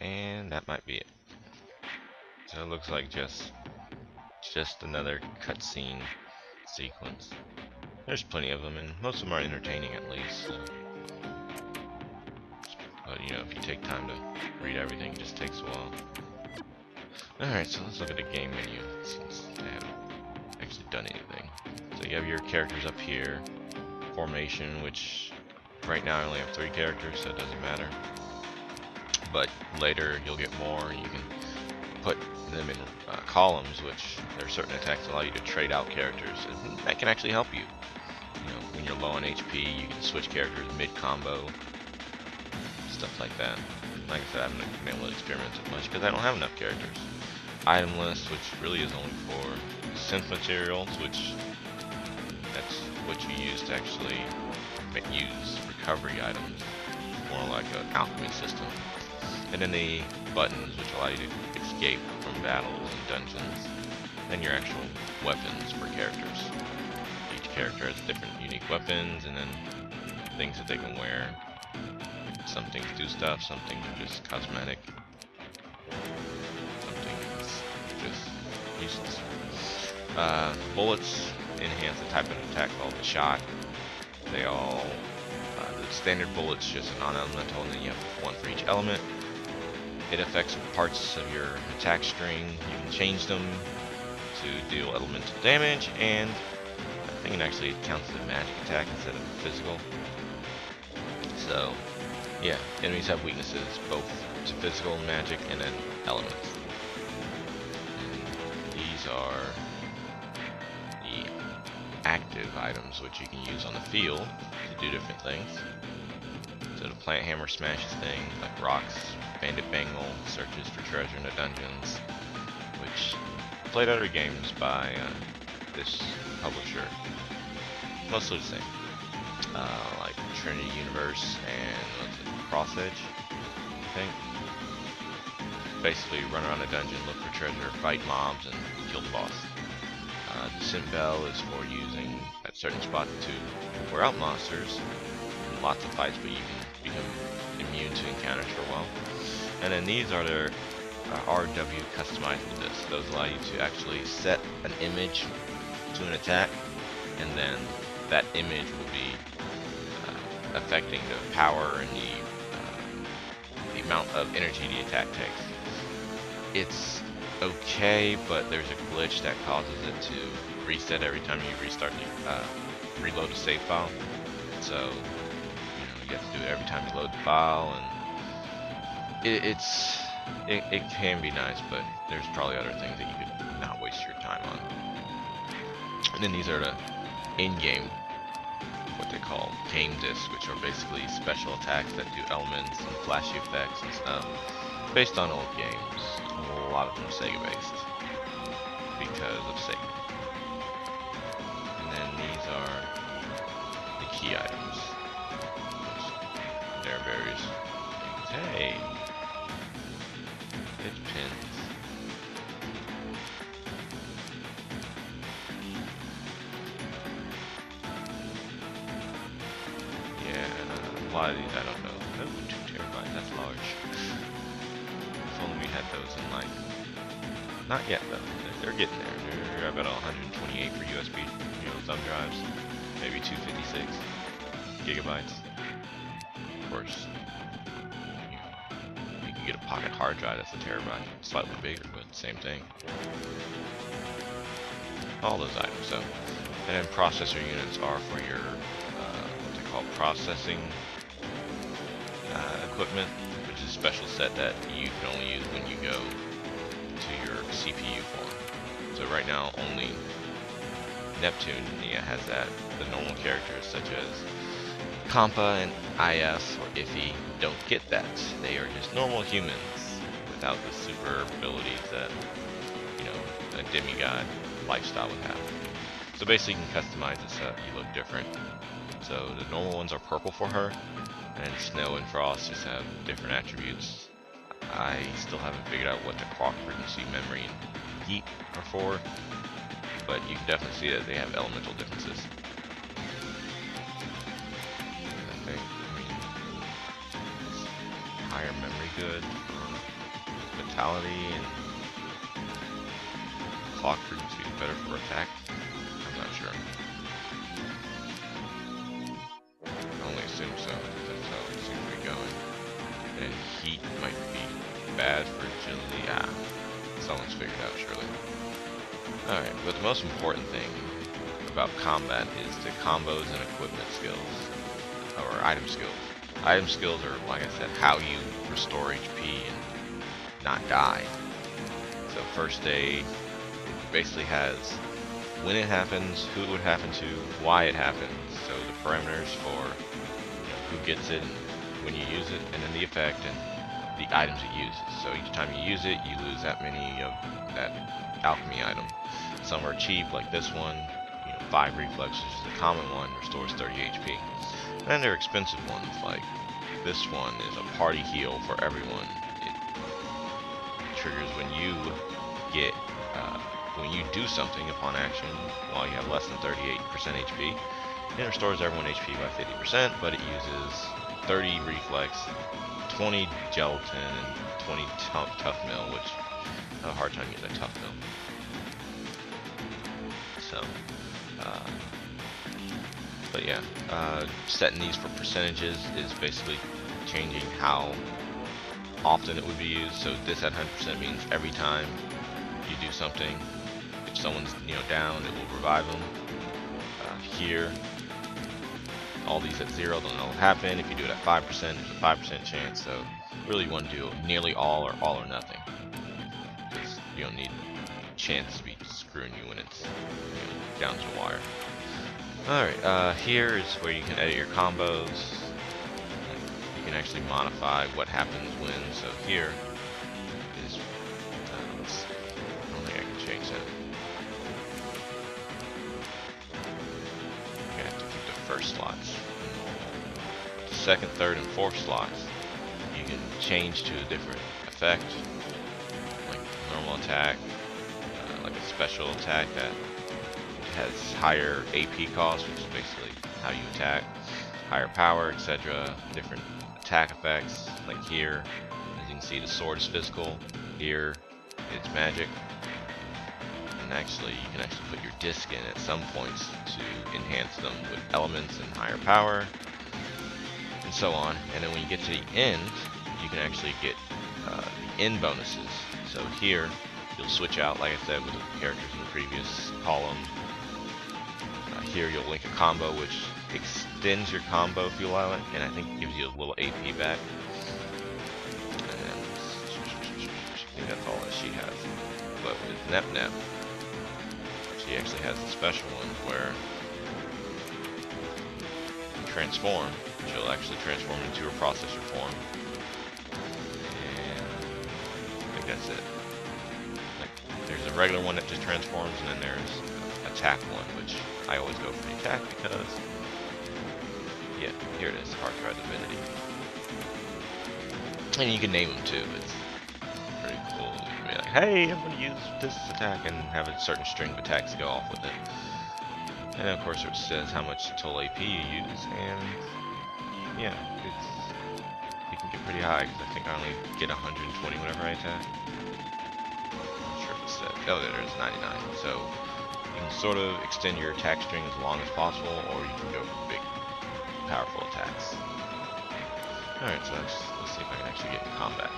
And that might be it. So it looks like just another cutscene sequence. There's plenty of them, and most of them are entertaining at least. So. But you know, if you take time to read everything, it just takes a while. Alright, so let's look at the game menu, since I haven't actually done anything. So you have your characters up here. Formation, which right now I only have 3 characters, so it doesn't matter. But later you'll get more. You can put them in columns, which there are certain attacks that allow you to trade out characters, and that can actually help you. You know, when you're low on HP, you can switch characters mid-combo, stuff like that. Like I said, I haven't been able to experiment as much because I don't have enough characters. Item list, which really is only for synth materials, which that's what you use to actually use recovery items, more like an alchemy system. And then the buttons, which allow you to escape from battles and dungeons, and your actual weapons for characters. Each character has different unique weapons, and then things that they can wear. Some things do stuff, some things are just cosmetic, some things just useless. Bullets enhance the type of attack called the shot. They all, the standard bullet's just a non-elemental, and then you have one for each element. It affects parts of your attack string. You can change them to deal elemental damage, and I think it actually counts as a magic attack instead of physical. So, yeah, enemies have weaknesses, both to physical and magic, and then elements. And these are the active items, which you can use on the field to do different things. So the plant hammer smashes things like rocks. Bandit Bangle searches for treasure in the dungeons, which played other games by this publisher. Mostly the same. Like Trinity Universe and what's it, Cross Edge, I think. Basically run around a dungeon, look for treasure, fight mobs, and kill the boss. The Scent Bell is for using at certain spots to wear out monsters. Lots of fights, but you can become immune to encounters for a while. And then these are their RW customizable discs. Those allow you to actually set an image to an attack, and then that image will be affecting the power and the amount of energy the attack takes. It's okay, but there's a glitch that causes it to reset every time you restart the reload the save file. So you know, you have to do it every time you load the file, and it can be nice, but there's probably other things that you could not waste your time on. And then these are the in-game, what they call game discs, which are basically special attacks that do elements and flashy effects and stuff, based on old games. A lot of them Sega based because of Sega. And then these are the key items, which there are various things. Hey, it's pins. Yeah, a lot of these I don't know. Oh, 2 terabytes, that's large. If only we had those in like... Not yet though, they're getting there. They're about 128 for USB, thumb drives. Maybe 256 gigabytes. Of course, you can get a pocket hard drive that's a terabyte, slightly bigger, but same thing. All those items. So, and then processor units are for your what they call processing equipment, which is a special set that you can only use when you go to your CPU form. So right now, only Neptunia has that. The normal characters such as Compa and IF or Iffy don't get that. They are just normal humans without the super abilities that, a demigod lifestyle would have. So basically you can customize it so you look different. So the normal ones are purple for her, and Snow and Frost just have different attributes. I still haven't figured out what the clock frequency, memory, and heat are for, but you can definitely see that they have elemental differences. higher memory good, vitality, and clock frequency is better for attack. I'm not sure. I only assume so, because that's how it seems to be going. And heat might be bad for agility. Ah, someone's figured out, surely. Alright, but the most important thing about combat is the combos and equipment skills, or item skills. Item skills are, like I said, how you restore HP and not die. So first aid, it basically has when it happens, who it would happen to, why it happens, so the parameters for who gets it, and when you use it, and then the effect and the items it uses. So each time you use it, you lose that many of that alchemy item. Some are cheap, like this one, 5 reflex, which is a common one, restores 30 HP. And then there are expensive ones, like this one is a party heal for everyone. It triggers when you get, when you do something upon action while you have less than 38% HP. It restores everyone HP by 50%, but it uses 30 reflex, 20 gelatin, and 20 tough mill, which I have a hard time using a tough mill. So, but yeah, setting these for percentages is basically changing how often it would be used. So this at 100% means every time you do something, if someone's down, it will revive them. Here, all these at 0 don't know what happened. If you do it at 5%, there's a 5% chance. So really, you want to do nearly all or nothing, because you don't need chance to be screwing you when it's down to the wire. Alright, here is where you can edit your combos. You can actually modify what happens when. So here is, let's see, I don't think I can change that. I have to keep the first slots. The second, third, and fourth slots, you can change to a different effect, like normal attack, like a special attack that has higher AP cost, which is basically how you attack, higher power, etc. Different attack effects, like here, as you can see, the sword is physical. Here, it's magic. And actually, you can actually put your disc in at some points to enhance them with elements and higher power, and so on. And then when you get to the end, you can actually get the end bonuses. So here, you'll switch out, like I said, with the characters in the previous column. Here you'll link a combo which extends your combo if you allow it, and I think gives you a little AP back. And then, I think that's all that she has. But with Neptunia, she actually has a special one where you transform. She'll actually transform into her processor form. And I think that's it. There's a regular one that just transforms, and then there's attack one, which I always go for the attack because, yeah, here it is, Heart Thread Divinity. And you can name them too. It's pretty cool. You can be like, hey, I'm going to use this attack, and have a certain string of attacks to go off with it. And then, of course, it says how much total AP you use, and yeah, you can get pretty high, because I think I only get 120 whenever I attack. Oh, there is 99. So you can sort of extend your attack string as long as possible, or you can go for big, powerful attacks. Alright, so let's see if I can actually get in combat